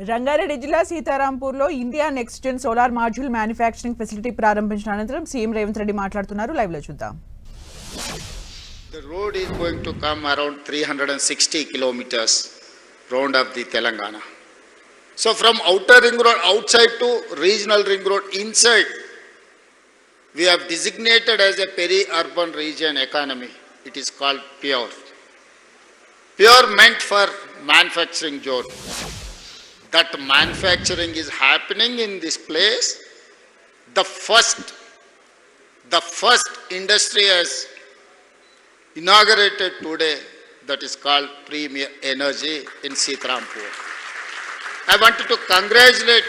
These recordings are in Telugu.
రంగారెడ్డి జిల్లా సీతారాంపూర్లో India next gen solar module manufacturing facility ప్రారంభించిన అనంతరం సీఎం రేవంత్ రెడ్డి మాట్లాడుతున్నారు. లైవ్ లో చూద్దాం. The road is going to come around 360 kilometers round of the Telangana. So from outer ring road outside to regional ring road inside, we have designated as a peri-urban region economy. It is called PURE. PURE meant for manufacturing zone. That manufacturing is happening in this place. The first industry has inaugurated today, that is called Premier Energy in Sitarampur. I wanted to congratulate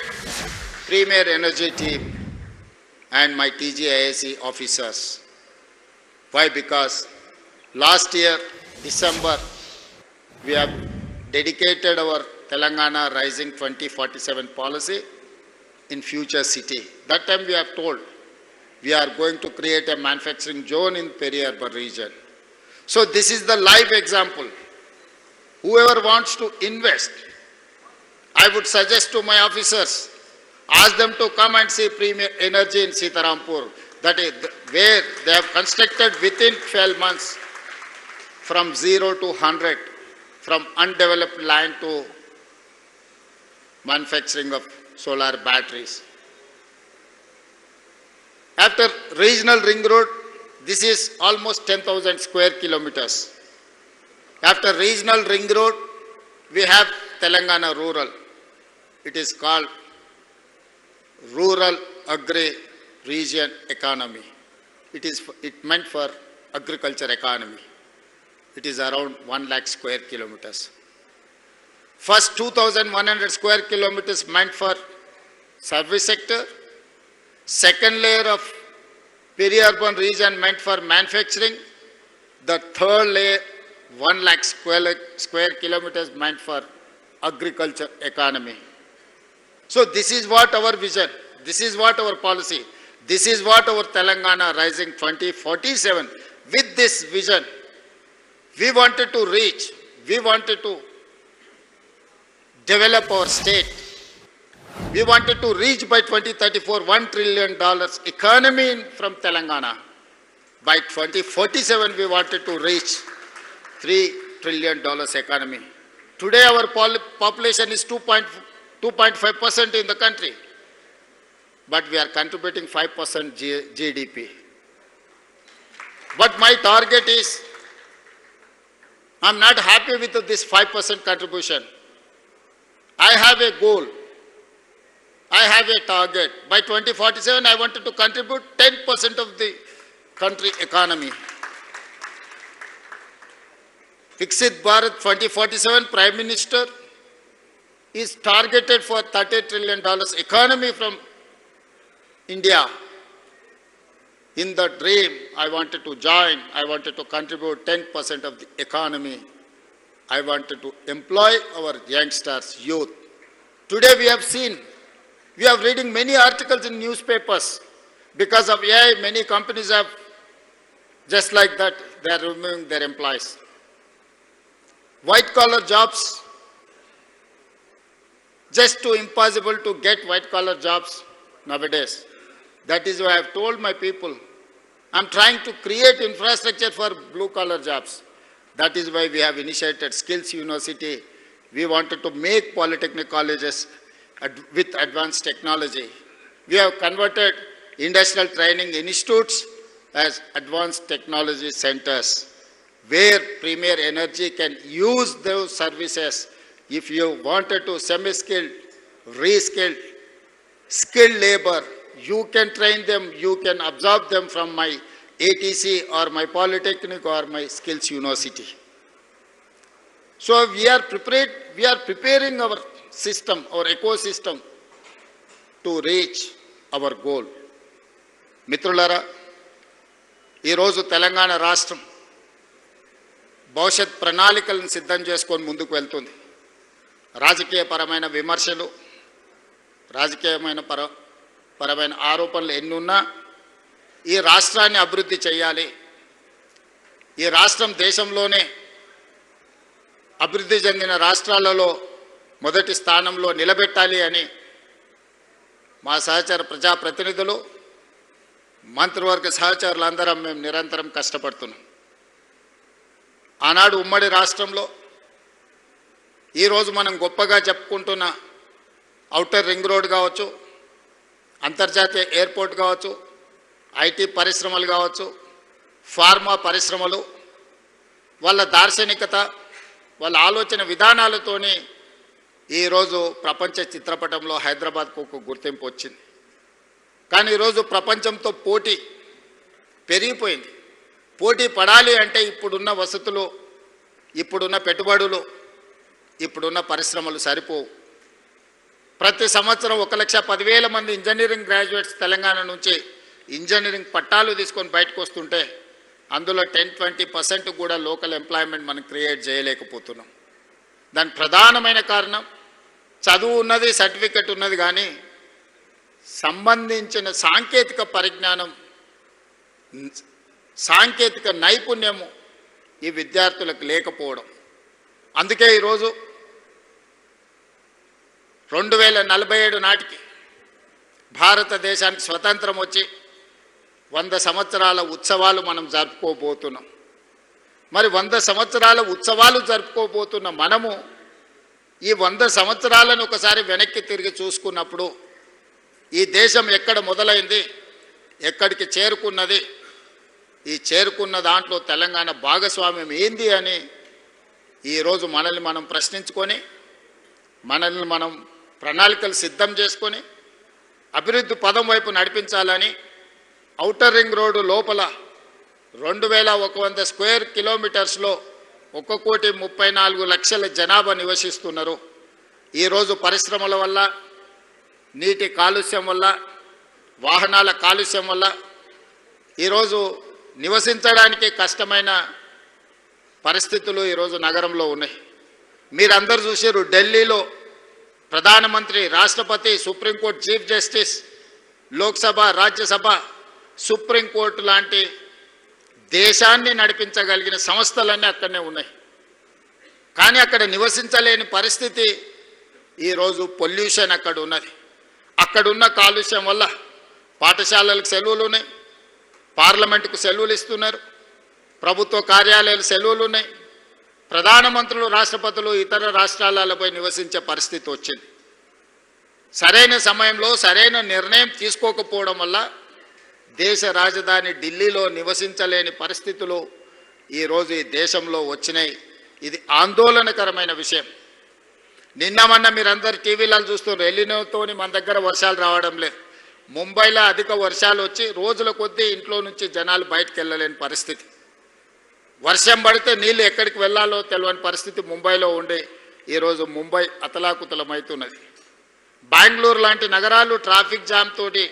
Premier Energy team and my TGIAC officers. Why? Because last year, December, we have dedicated our Telangana Rising 2047 policy in future city. That time we have told we are going to create a manufacturing zone in peri-urban region. So this is the live example. Whoever wants to invest, I would suggest to my officers, ask them to come and see Premier Energy in Sitarampur. That is where they have constructed within 12 months from 0 to 100, from undeveloped land to manufacturing of solar batteries. After regional ring road, this is almost 10,000 square kilometers. After regional ring road, we have Telangana rural. It is called rural agri region economy. It meant for agriculture economy. It is around 1 lakh square kilometers. First 2,100 square kilometers meant for service sector. Second layer of peri-urban region meant for manufacturing. The third layer, 1 lakh square kilometers meant for agriculture economy. So this is what our vision, this is what our policy, this is what our Telangana Rising 2047. With this vision, we wanted to reach, we wanted to develop our state. We wanted to reach by 2034 $1 trillion economy from Telangana. By 2047, we wanted to reach $3 trillion economy. Today, our population is 2.5% in the country, but we are contributing 5% GDP. But my target is, I'm not happy with this 5% contribution. I have a goal. I have a target. By 2047, I wanted to contribute 10% of the country economy. Viksit Bharat 2047, Prime Minister is targeted for $30 trillion economy from India. In the dream, I wanted to join. I wanted to contribute 10% of the economy. I wanted to employ our youngsters, youth. Today we have seen, we are reading many articles in newspapers. Because of AI, many companies have, just like that, they are removing their employees. White collar jobs, just too impossible to get white collar jobs nowadays. That is why I have told my people, I'm trying to create infrastructure for blue collar jobs. That is why we have initiated Skills University. We wanted to make polytechnic colleges with advanced technology. We have converted industrial training institutes as advanced technology centers, where Premier Energy can use those services. If you wanted to semi-skilled, re-skilled, skilled labor, you can train them, you can absorb them from my ATC or my polytechnic or my Skills University. So we are preparing our system, our ecosystem to reach our goal. మిత్రులారా, ఈరోజు తెలంగాణ రాష్ట్రం భవిష్యత్ ప్రణాళికలను సిద్ధం చేసుకొని ముందుకు వెళ్తుంది. రాజకీయపరమైన విమర్శలు, పరమైన ఆరోపణలు ఎన్నున్నా ఈ రాష్ట్రాన్ని అభివృద్ధి చేయాలి, ఈ రాష్ట్రం దేశంలోనే అభివృద్ధి చెందిన రాష్ట్రాలలో మొదటి స్థానంలో నిలబెట్టాలి అని మా సహచర ప్రజాప్రతినిధులు, మంత్రివర్గ సహచరులందరం మేము నిరంతరం కష్టపడుతున్నాం. ఆనాడు ఉమ్మడి రాష్ట్రంలో ఈరోజు మనం గొప్పగా చెప్పుకుంటున్న ఔటర్ రింగ్ రోడ్ కావచ్చు, అంతర్జాతీయ ఎయిర్పోర్ట్ కావచ్చు, ఐటీ పరిశ్రమలు కావచ్చు, ఫార్మా పరిశ్రమలు, వాళ్ళ దార్శనికత, వాళ్ళ ఆలోచన విధానాలతోని ఈరోజు ప్రపంచ చిత్రపటంలో హైదరాబాద్కు ఒక గుర్తింపు వచ్చింది. కానీ ఈరోజు ప్రపంచంతో పోటీ పెరిగిపోయింది. పోటీ పడాలి అంటే ఇప్పుడున్న వసతులు, ఇప్పుడున్న పెట్టుబడులు, ఇప్పుడున్న పరిశ్రమలు సరిపోవు. ప్రతి సంవత్సరం 1,10,000 మంది ఇంజనీరింగ్ గ్రాడ్యుయేట్స్ తెలంగాణ నుంచి ఇంజనీరింగ్ పట్టాలు తీసుకొని బయటకు వస్తుంటే అందులో 10-20% కూడా లోకల్ ఎంప్లాయ్మెంట్ మనం క్రియేట్ చేయలేకపోతున్నాం. దానికి ప్రధానమైన కారణం చదువు ఉన్నది, సర్టిఫికెట్ ఉన్నది, కానీ సంబంధించిన సాంకేతిక పరిజ్ఞానం, సాంకేతిక నైపుణ్యము ఈ విద్యార్థులకు లేకపోవడం. అందుకే ఈరోజు 2047 నాటికి భారతదేశానికి స్వతంత్రం వచ్చి 100 సంవత్సరాల ఉత్సవాలు మనం జరుపుకోబోతున్నాం. మరి 100 సంవత్సరాల ఉత్సవాలు జరుపుకోబోతున్న మనము ఈ 100 సంవత్సరాలను ఒకసారి వెనక్కి తిరిగి చూసుకున్నప్పుడు ఈ దేశం ఎక్కడ మొదలైంది, ఎక్కడికి చేరుకున్నది, ఈ చేరుకున్న దాంట్లో తెలంగాణ భాగస్వామ్యం ఏంది అని ఈరోజు మనల్ని మనం ప్రశ్నించుకొని, మనల్ని మనం ప్రణాళికలు సిద్ధం చేసుకొని అభివృద్ధి పదం వైపు నడిపించాలని ఔటర్ రింగ్ రోడ్డు లోపల 2,100 స్క్వేర్ కిలోమీటర్స్లో 1,34,00,000 జనాభా నివసిస్తున్నారు. ఈరోజు పరిశ్రమల వల్ల, నీటి కాలుష్యం వల్ల, వాహనాల కాలుష్యం వల్ల ఈరోజు నివసించడానికి కష్టమైన పరిస్థితులు ఈరోజు నగరంలో ఉన్నాయి. మీరందరూ చూసారు, ఢిల్లీలో ప్రధానమంత్రి, రాష్ట్రపతి, supreme court chief justice, Lok Sabha, Rajya Sabha, supreme court లాంటి దేశాన్ని నడిపించగలిగిన సంస్థలన్నీ అక్కడనే ఉన్నాయి. కానీ అక్కడ నివసించలేని పరిస్థితి ఈరోజు పొల్యూషన్ అక్కడ ఉన్నది. అక్కడున్న కాలుష్యం వల్ల పాఠశాలలకు సెలవులు ఉన్నాయి, పార్లమెంటుకు సెలవులు ఇస్తున్నారు, ప్రభుత్వ కార్యాలయాలు సెలవులు ఉన్నాయి, ప్రధానమంత్రులు, రాష్ట్రపతులు ఇతర రాష్ట్రాలపై నివసించే పరిస్థితి వచ్చింది. సరైన సమయంలో సరైన నిర్ణయం తీసుకోకపోవడం వల్ల దేశ రాజధాని ఢిల్లీలో నివసించలేని పరిస్థితులు ఈరోజు ఈ దేశంలో వచ్చినాయి. ఇది ఆందోళనకరమైన విషయం. నిన్న మీరందరూ టీవీలలో చూస్తున్నారు, ఎలినోతోని మన దగ్గర వర్షాలు రావడం లేదు. ముంబైలో అధిక వర్షాలు వచ్చి రోజుల కొద్దీ ఇంట్లో నుంచి జనాలు బయటకు వెళ్ళలేని పరిస్థితి. వర్షం పడితే నీళ్ళు ఎక్కడికి వెళ్ళాలో తెలియని పరిస్థితి ముంబైలో ఉండే ఈరోజు ముంబై అతలాకుతలమవుతున్నది. బెంగళూరు లాంటి నగరాలు ట్రాఫిక్ జామ్ తోటి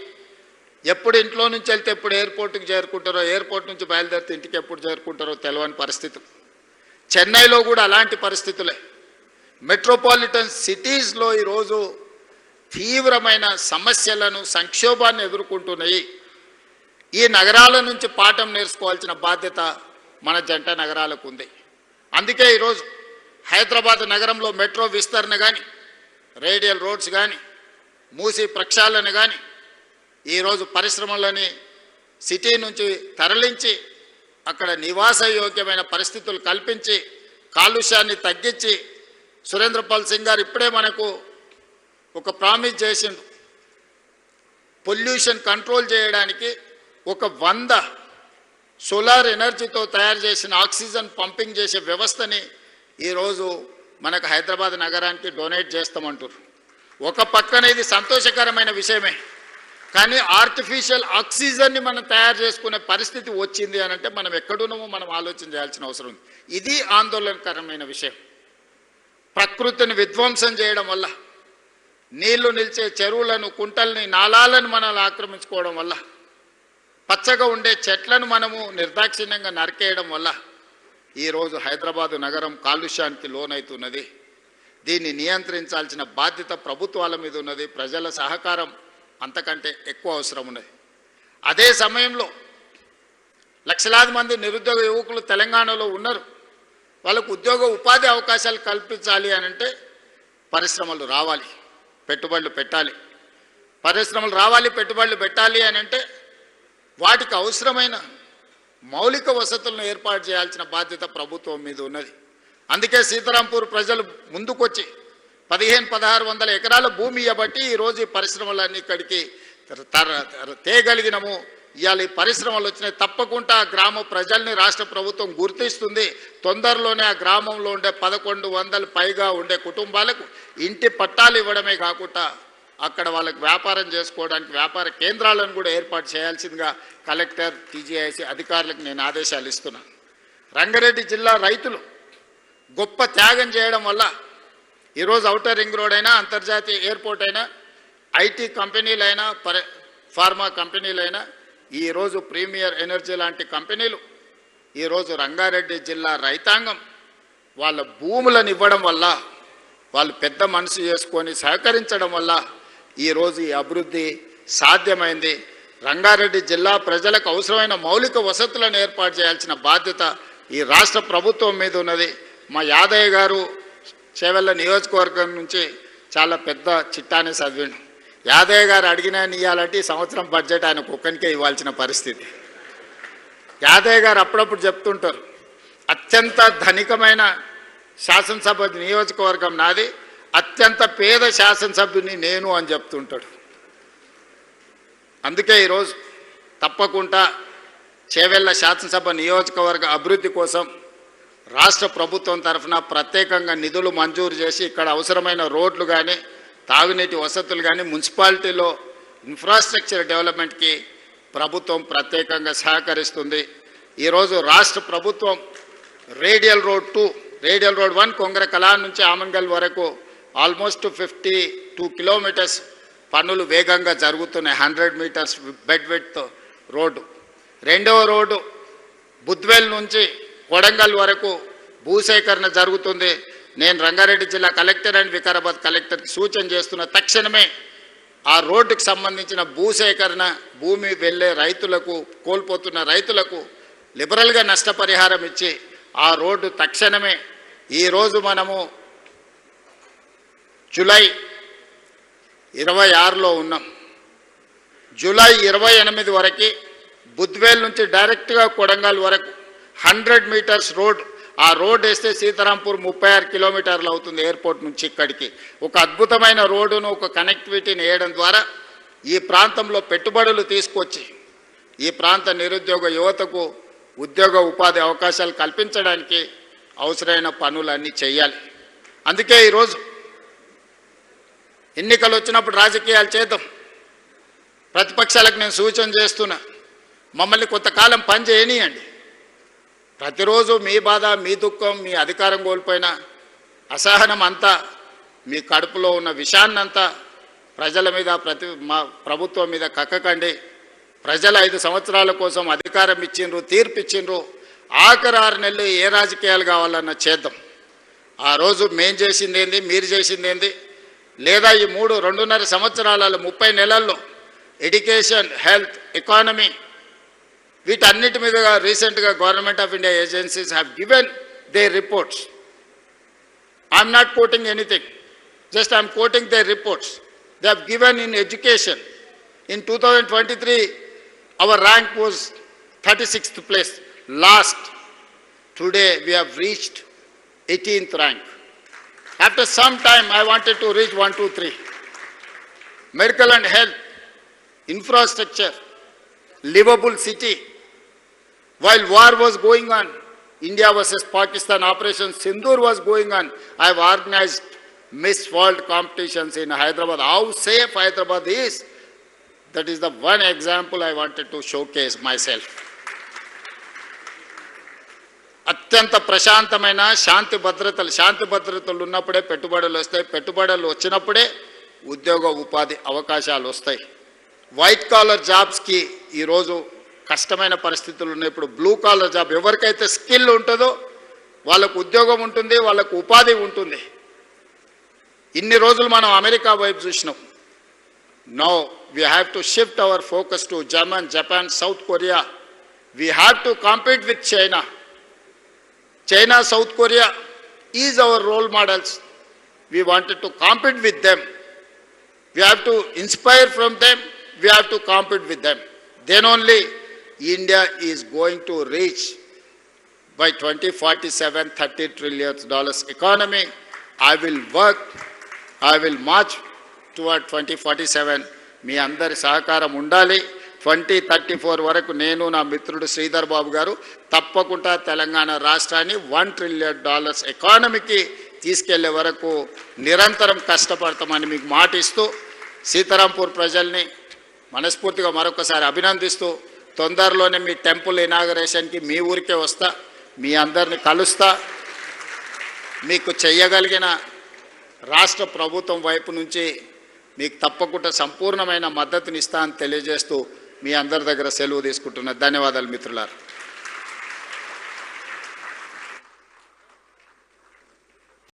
ఎప్పుడు ఇంట్లో నుంచి వెళ్తే ఎప్పుడు ఎయిర్పోర్ట్కి చేరుకుంటారో, ఎయిర్పోర్ట్ నుంచి బయలుదేరితే ఇంటికి ఎప్పుడు చేరుకుంటారో తెలియని పరిస్థితి. చెన్నైలో కూడా అలాంటి పరిస్థితులే. మెట్రోపాలిటన్ సిటీస్లో ఈరోజు తీవ్రమైన సమస్యలను, సంక్షోభాన్ని ఎదుర్కొంటున్నాయి. ఈ నగరాల నుంచి పాఠం నేర్చుకోవాల్సిన బాధ్యత మన జంట నగరాలకు ఉంది. అందుకే ఈరోజు హైదరాబాద్ నగరంలో మెట్రో విస్తరణ కానీ, రేడియల్ రోడ్స్ కానీ, మూసీ ప్రక్షాళన కానీ, ఈరోజు పరిశ్రమలని సిటీ నుంచి తరలించి అక్కడ నివాసయోగ్యమైన పరిస్థితులు కల్పించి కాలుష్యాన్ని తగ్గించి, సురేంద్రపాల్ సింగ్ గారు ఇప్పుడే మనకు ఒక ప్రామిస్ చేసిండు. పొల్యూషన్ కంట్రోల్ చేయడానికి 100 సోలార్ ఎనర్జీతో తయారు చేసిన ఆక్సిజన్ పంపింగ్ చేసే వ్యవస్థని ఈరోజు మనకు హైదరాబాద్ నగరానికి డొనేట్ చేస్తామంటారు. ఒక పక్కన ఇది సంతోషకరమైన విషయమే, కానీ ఆర్టిఫిషియల్ ఆక్సిజన్ని మనం తయారు చేసుకునే పరిస్థితి వచ్చింది అని అంటే మనం ఎక్కడున్నామో మనం ఆలోచన చేయాల్సిన అవసరం ఉంది. ఇది ఆందోళనకరమైన విషయం. ప్రకృతిని విధ్వంసం చేయడం వల్ల, నీళ్లు నిలిచే చెరువులను, కుంటల్ని, నాలాలను మనం ఆక్రమించుకోవడం వల్ల, పచ్చగా ఉండే చెట్లను మనము నిర్దాక్షిణ్యంగా నరికేయడం వల్ల ఈరోజు హైదరాబాదు నగరం కాలుష్యానికి లోనవుతున్నది. దీన్ని నియంత్రించాల్సిన బాధ్యత ప్రభుత్వాల మీద ఉన్నది. ప్రజల సహకారం అంతకంటే ఎక్కువ అవసరం ఉన్నది. అదే సమయంలో లక్షలాది మంది నిరుద్యోగ యువకులు తెలంగాణలో ఉన్నారు. వాళ్ళకు ఉద్యోగ ఉపాధి అవకాశాలు కల్పించాలి అని అంటే పరిశ్రమలు రావాలి, పెట్టుబడులు పెట్టాలి. పరిశ్రమలు రావాలి, పెట్టుబడులు పెట్టాలి అని అంటే వాటికి అవసరమైన మౌలిక వసతులను ఏర్పాటు చేయాల్సిన బాధ్యత ప్రభుత్వం మీద ఉన్నది. అందుకే సీతారాంపూర్ ప్రజలు ముందుకొచ్చి 1500-1600 ఎకరాల భూమి ఇవ్వబట్టి ఈరోజు ఈ పరిశ్రమలన్నీ ఇక్కడికి తేగలిగినము. ఇవాళ ఈ పరిశ్రమలు వచ్చినాయి. తప్పకుండా ఆ గ్రామ ప్రజల్ని రాష్ట్ర ప్రభుత్వం గుర్తిస్తుంది. తొందరలోనే ఆ గ్రామంలో ఉండే 1100 పైగా ఉండే కుటుంబాలకు ఇంటి పట్టాలు ఇవ్వడమే కాకుండా అక్కడ వాళ్ళకి వ్యాపారం చేసుకోవడానికి వ్యాపార కేంద్రాలను కూడా ఏర్పాటు చేయాల్సిందిగా కలెక్టర్, టీజీఐసీ అధికారులకు నేను ఆదేశాలు ఇస్తున్నాను. రంగారెడ్డి జిల్లా రైతులు గొప్ప త్యాగం చేయడం వల్ల ఈరోజు ఔటర్ రింగ్ రోడ్ అయినా, అంతర్జాతీయ ఎయిర్పోర్ట్ అయినా, ఐటీ కంపెనీలైనా, ఫార్మా కంపెనీలైనా, ఈరోజు ప్రీమియర్ ఎనర్జీ లాంటి కంపెనీలు ఈరోజు రంగారెడ్డి జిల్లా రైతాంగం వాళ్ళ భూములను ఇవ్వడం వల్ల, వాళ్ళు పెద్ద మనసు చేసుకొని సహకరించడం వల్ల ఈరోజు ఈ అభివృద్ధి సాధ్యమైంది. రంగారెడ్డి జిల్లా ప్రజలకు అవసరమైన మౌలిక వసతులను ఏర్పాటు చేయాల్సిన బాధ్యత ఈ రాష్ట్ర ప్రభుత్వం మీద ఉన్నది. మా యాదయ్య గారు చేవెళ్ళ నియోజకవర్గం నుంచి చాలా పెద్ద చిట్టాన్ని చదివిండు. యాదయ్య గారు అడిగినా ఇవ్వాలంటే ఈ సంవత్సరం బడ్జెట్ ఆయనకు ఒక్కనికే ఇవ్వాల్సిన పరిస్థితి. యాదయ్య గారు అప్పుడప్పుడు చెప్తుంటారు, అత్యంత ధనికమైన శాసనసభ నియోజకవర్గం నాది, అత్యంత పేద శాసనసభ్యుని నేను అని చెప్తుంటాడు. అందుకే ఈరోజు తప్పకుండా చేవెళ్ళ శాసనసభ నియోజకవర్గ అభివృద్ధి కోసం రాష్ట్ర ప్రభుత్వం తరఫున ప్రత్యేకంగా నిధులు మంజూరు చేసి ఇక్కడ అవసరమైన రోడ్లు కానీ, తాగునీటి వసతులు కానీ, మున్సిపాలిటీలో ఇన్ఫ్రాస్ట్రక్చర్ డెవలప్మెంట్కి ప్రభుత్వం ప్రత్యేకంగా సహకరిస్తుంది. ఈరోజు రాష్ట్ర ప్రభుత్వం radial road 2, radial road 1 Kongara Kalan నుంచి ఆమంగల్ వరకు ఆల్మోస్ట్ 52 కిలోమీటర్స్ పనులు వేగంగా జరుగుతున్నాయి. 100 మీటర్స్ బెడ్ విడ్త్ రోడ్డు. రెండవ రోడ్డు బుద్వేల్ నుంచి కొడంగల్ వరకు భూసేకరణ జరుగుతుంది. నేను రంగారెడ్డి జిల్లా కలెక్టర్ అండ్ వికారాబాద్ కలెక్టర్కి సూచన చేస్తున్న తక్షణమే ఆ రోడ్డుకు సంబంధించిన భూసేకరణ, భూమి వెళ్ళే రైతులకు, కోల్పోతున్న రైతులకు లిబరల్గా నష్టపరిహారం ఇచ్చి ఆ రోడ్డు తక్షణమే, ఈరోజు మనము జూలై 26లో ఉన్నాం, జూలై 28 వరకు బుద్వేల్ నుంచి డైరెక్ట్గా కొడంగల్ వరకు 100 మీటర్స్ రోడ్, ఆ రోడ్ వేస్తే సీతారాంపూర్ 36 కిలోమీటర్లు అవుతుంది ఎయిర్పోర్ట్ నుంచి ఇక్కడికి. ఒక అద్భుతమైన రోడ్డును, ఒక కనెక్టివిటీని వేయడం ద్వారా ఈ ప్రాంతంలో పెట్టుబడులు తీసుకొచ్చి ఈ ప్రాంత నిరుద్యోగ యువతకు ఉద్యోగ ఉపాధి అవకాశాలు కల్పించడానికి అవసరమైన పనులన్నీ చేయాలి. అందుకే ఈరోజు ఎన్నికలు వచ్చినప్పుడు రాజకీయాలు చేద్దాం. ప్రతిపక్షాలకు నేను సూచన చేస్తున్నా, మమ్మల్ని కొంతకాలం పని చేయనియండి. ప్రతిరోజు మీ బాధ, మీ దుఃఖం, మీ అధికారం కోల్పోయిన అసహనం అంతా, మీ కడుపులో ఉన్న విషాన్నంతా ప్రజల మీద, మా ప్రభుత్వం మీద కక్కకండి. ప్రజలు 5 సంవత్సరాల కోసం అధికారం ఇచ్చిండ్రు, తీర్పు ఇచ్చిండ్రు. ఆఖరి 6 నెలలు ఏ రాజకీయాలు కావాలన్నా చేద్దాం. ఆ రోజు మేం చేసింది ఏంది, మీరు చేసింది ఏంది, లేదా ఈ 2.5 సంవత్సరాలలో 30 నెలల్లో ఎడ్యుకేషన్, హెల్త్, ఎకానమీ, వీటన్నిటి మీద రీసెంట్గా government of India agencies have given their reports. I'm not quoting anything, just I'm quoting their reports. They have given in education. In 2023, our rank was 36th place, last. Today, we have reached 18th rank. After some time, I wanted to reach 1, 2, 3. Medical and health, infrastructure, livable city. While war was going on, India versus Pakistan, Operation Sindoor was going on, I have organized Miss World competitions in Hyderabad. How safe Hyderabad is, that is the one example I wanted to showcase myself. అత్యంత ప్రశాంతమైన శాంతి భద్రతలు ఉన్నప్పుడే పెట్టుబడులు వస్తాయి. పెట్టుబడులు వచ్చినప్పుడే ఉద్యోగ ఉపాధి అవకాశాలు వస్తాయి. వైట్ కాలర్ జాబ్స్కి ఈరోజు కష్టమైన పరిస్థితులు ఉన్నాయి. ఇప్పుడు బ్లూ కాలర్ జాబ్, ఎవరికైతే స్కిల్ ఉంటుందో వాళ్ళకు ఉద్యోగం ఉంటుంది, వాళ్ళకు ఉపాధి ఉంటుంది. ఇన్ని రోజులు మనం అమెరికా వైపు చూసినాం. Now we have to shift our focus to Germany, Japan, South Korea. We have to compete with China. China, South Korea is our role models. we wanted to compete with them. We have to inspire from them, we have to compete with them. Then only India is going to reach by 2047 $30 trillion economy. I will work, I will march toward 2047. మీ అందరి సహకారం ఉండాలి. 2034 వరకు నేను నా మిత్రుడు శ్రీధర్ బాబు గారు తప్పకుండా తెలంగాణ రాష్ట్రాన్ని $1 trillion ఎకానమీకి తీసుకెళ్లే వరకు నిరంతరం కష్టపడతామని మీకు మాటిస్తూ సీతారాంపూర్ ప్రజల్ని మనస్ఫూర్తిగా మరొకసారి అభినందిస్తూ తొందరలోనే మీ టెంపుల్ ఇనాగరేషన్కి మీ ఊరికే వస్తా, మీ అందరిని కలుస్తా. మీకు చేయగలిగిన రాష్ట్ర ప్రభుత్వం వైపు నుంచి మీకు తప్పకుండా సంపూర్ణమైన మద్దతునిస్తా అని తెలియజేస్తూ మీ అందరి దగ్గర సెలవు తీసుకుంటున్నా. ధన్యవాదాలు మిత్రులారా.